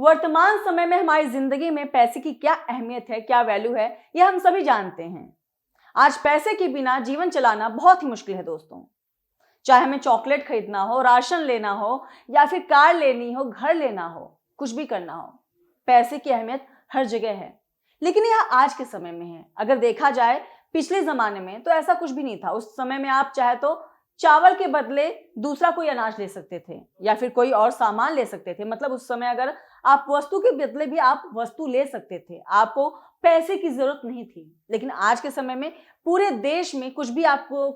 वर्तमान समय में हमारी जिंदगी में पैसे की क्या अहमियत है, क्या वैल्यू है, यह हम सभी जानते हैं। आज पैसे के बिना जीवन चलाना बहुत ही मुश्किल है दोस्तों। चाहे हमें चॉकलेट खरीदना हो, राशन लेना हो या फिर कार लेनी हो, घर लेना हो, कुछ भी करना हो, पैसे की अहमियत हर जगह है। लेकिन यह आज के समय में है। अगर देखा जाए पिछले जमाने में तो ऐसा कुछ भी नहीं था। उस समय में आप चाहे तो चावल के बदले दूसरा कोई अनाज ले सकते थे या फिर कोई और सामान ले सकते थे। मतलब उस समय अगर आप वस्तु के बदले भी आप वस्तु ले सकते थे, आपको पैसे की जरूरत नहीं थी। लेकिन आज के समय में पूरे देश में कुछ भी आपको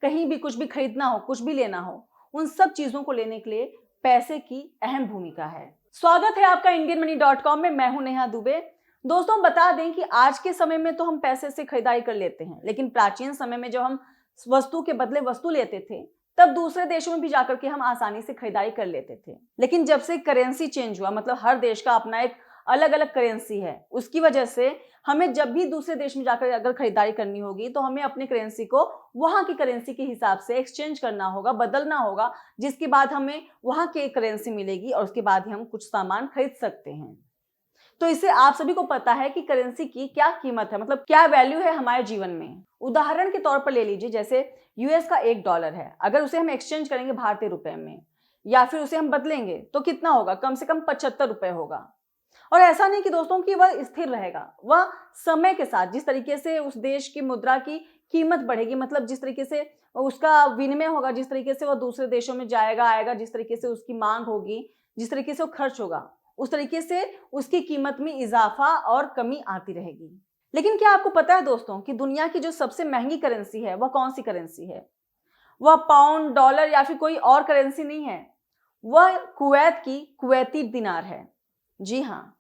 कहीं भी कुछ भी खरीदना हो, कुछ भी लेना हो, उन सब चीजों को लेने के लिए पैसे की अहम भूमिका है। स्वागत है आपका indianmoney.com में। मैं हूं नेहा दुबे। दोस्तों बता दें कि आज के समय में तो हम पैसे से खरीदारी कर लेते हैं, लेकिन प्राचीन समय में जो हम वस्तु के बदले वस्तु लेते थे, तब दूसरे देशों में भी जाकर के हम आसानी से खरीदारी कर लेते थे। लेकिन जब से करेंसी चेंज हुआ, मतलब हर देश का अपना एक अलग अलग करेंसी है, उसकी वजह से हमें जब भी दूसरे देश में जाकर अगर खरीदारी करनी होगी तो हमें अपनी करेंसी को वहां की करेंसी के हिसाब से एक्सचेंज करना होगा, बदलना होगा, जिसके बाद हमें वहां की करेंसी मिलेगी और उसके बाद ही हम कुछ सामान खरीद सकते हैं। तो इससे आप सभी को पता है कि करेंसी की क्या कीमत है, मतलब क्या वैल्यू है हमारे जीवन में। उदाहरण के तौर पर ले लीजिए, जैसे यूएस का $1 है, अगर उसे हम एक्सचेंज करेंगे भारतीय रुपए में या फिर उसे हम बदलेंगे तो कितना होगा? कम से कम 75 रुपए होगा। और ऐसा नहीं कि दोस्तों कि वह स्थिर रहेगा, वह समय के साथ जिस तरीके से उस देश की मुद्रा की कीमत बढ़ेगी, मतलब जिस तरीके से उसका विनिमय होगा, जिस तरीके से वह दूसरे देशों में जाएगा आएगा, जिस तरीके से उसकी मांग होगी, जिस तरीके से वो खर्च होगा, उस तरीके से उसकी कीमत में इजाफा और कमी आती रहेगी। लेकिन क्या आपको पता है दोस्तों कि दुनिया की जो सबसे महंगी करेंसी है वह कौन सी करेंसी है? वह पाउंड, डॉलर या फिर कोई और करेंसी नहीं है, वह कुवैत की कुवैती दिनार है। जी हाँ,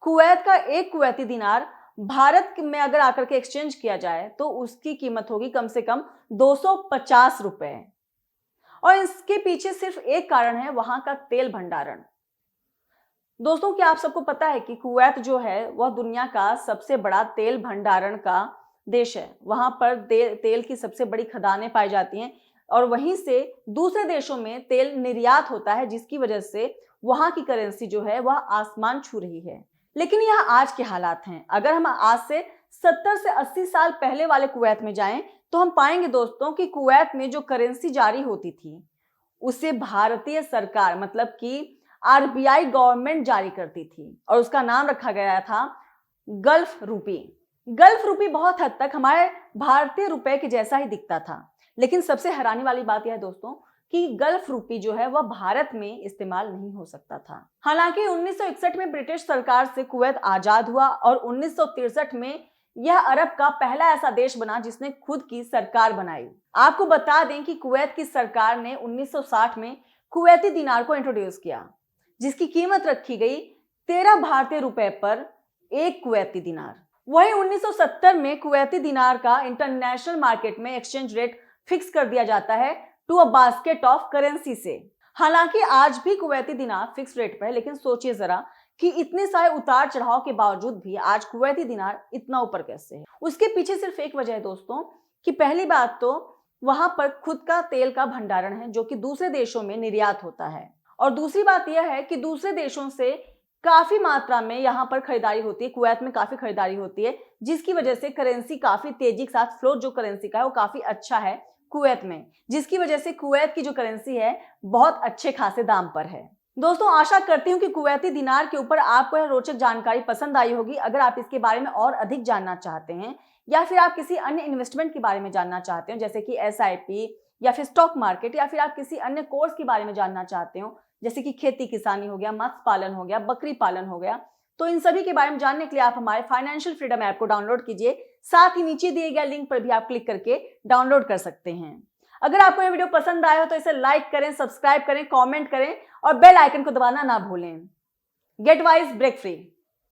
कुवैत का एक कुवैती दिनार भारत में अगर आकर के एक्सचेंज किया जाए तो उसकी कीमत होगी कम से कम 250 रुपए। और इसके पीछे सिर्फ एक कारण है, वहां का तेल भंडारण। दोस्तों क्या आप सबको पता है कि कुवैत जो है वह दुनिया का सबसे बड़ा तेल भंडारण का देश है। वहां पर तेल की सबसे बड़ी खदानें पाई जाती हैं और वहीं से दूसरे देशों में तेल निर्यात होता है, जिसकी वजह से वहां की करेंसी जो है वह आसमान छू रही है। लेकिन यह आज के हालात हैं। अगर हम आज से 70 से 80 साल पहले वाले कुवैत में जाएं तो हम पाएंगे दोस्तों कि कुवैत में जो करेंसी जारी होती थी उसे भारतीय सरकार, मतलब कि आरबीआई गवर्नमेंट जारी करती थी और उसका नाम रखा गया था गल्फ रूपी। गल्फ रूपी बहुत हद तक हमारे भारतीय रुपए के जैसा ही दिखता था। लेकिन सबसे हैरानी वाली बात यह है दोस्तों कि गल्फ रूपी जो है वह भारत में इस्तेमाल नहीं हो सकता था। हालांकि 1961 में ब्रिटिश सरकार से कुवैत आजाद हुआ और 1963 में यह अरब का पहला ऐसा देश बना जिसने खुद की सरकार बनाई। आपको बता दें कि कुवैत की सरकार ने 1960 में कुवैती दिनार को इंट्रोड्यूस किया, जिसकी कीमत रखी गई 13 भारतीय रुपए पर एक कुवैती दिनार। वहीं 1970 में कुवैती दिनार का इंटरनेशनल मार्केट में एक्सचेंज रेट फिक्स कर दिया जाता है to a basket of currency से। हालांकि आज भी कुवैती दिनार फिक्स रेट पर है, लेकिन सोचिए जरा कि इतने सारे उतार चढ़ाव के बावजूद भी आज कुवैती दिनार इतना ऊपर कैसे है। उसके पीछे सिर्फ एक वजह है दोस्तों कि पहली बात तो वहां पर खुद का तेल का भंडारण है जो कि दूसरे देशों में निर्यात होता है, और दूसरी बात यह है कि दूसरे देशों से काफी मात्रा में यहाँ पर खरीदारी होती है, कुवैत में काफी खरीदारी होती है, जिसकी वजह से करेंसी काफी तेजी के साथ फ्लो जो करेंसी का है वो काफी अच्छा है कुवैत में, जिसकी वजह से कुवैत की जो करेंसी है बहुत अच्छे खासे दाम पर है। दोस्तों आशा करती हूँ कि कुवैती दिनार के ऊपर आपको यह रोचक जानकारी पसंद आई होगी। अगर आप इसके बारे में और अधिक जानना चाहते हैं या फिर आप किसी अन्य इन्वेस्टमेंट के बारे में जानना चाहते हो, जैसे कि एसआईपी या फिर स्टॉक मार्केट, या फिर आप किसी अन्य कोर्स के बारे में जानना चाहते हो जैसे कि खेती किसानी हो गया, मत्स्य पालन हो गया, बकरी पालन हो गया, तो इन सभी के बारे में जानने के लिए आप हमारे फाइनेंशियल फ्रीडम ऐप को डाउनलोड कीजिए। साथ ही नीचे दिए गए लिंक पर भी आप क्लिक करके डाउनलोड कर सकते हैं। अगर आपको ये वीडियो पसंद आया हो तो इसे लाइक करें, सब्सक्राइब करें, कमेंट करें और बेल आइकन को दबाना ना भूलें। Get wise break free.